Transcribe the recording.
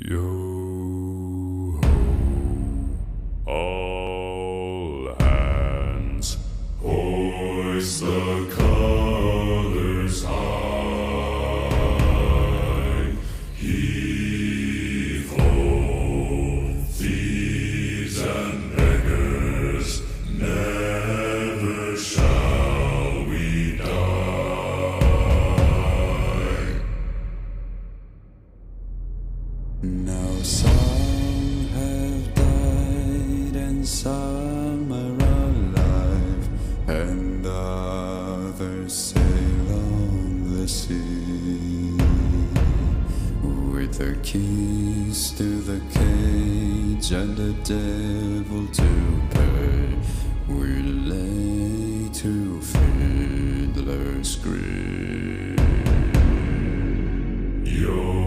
Yo ho, all hands, hoist the colors high. Heave ho, thieves and beggars, never shall we die. Now some have died and some are alive, and others sail on the sea. With the keys to the cage and the devil to pay, we lay to fiddler's grave. Yo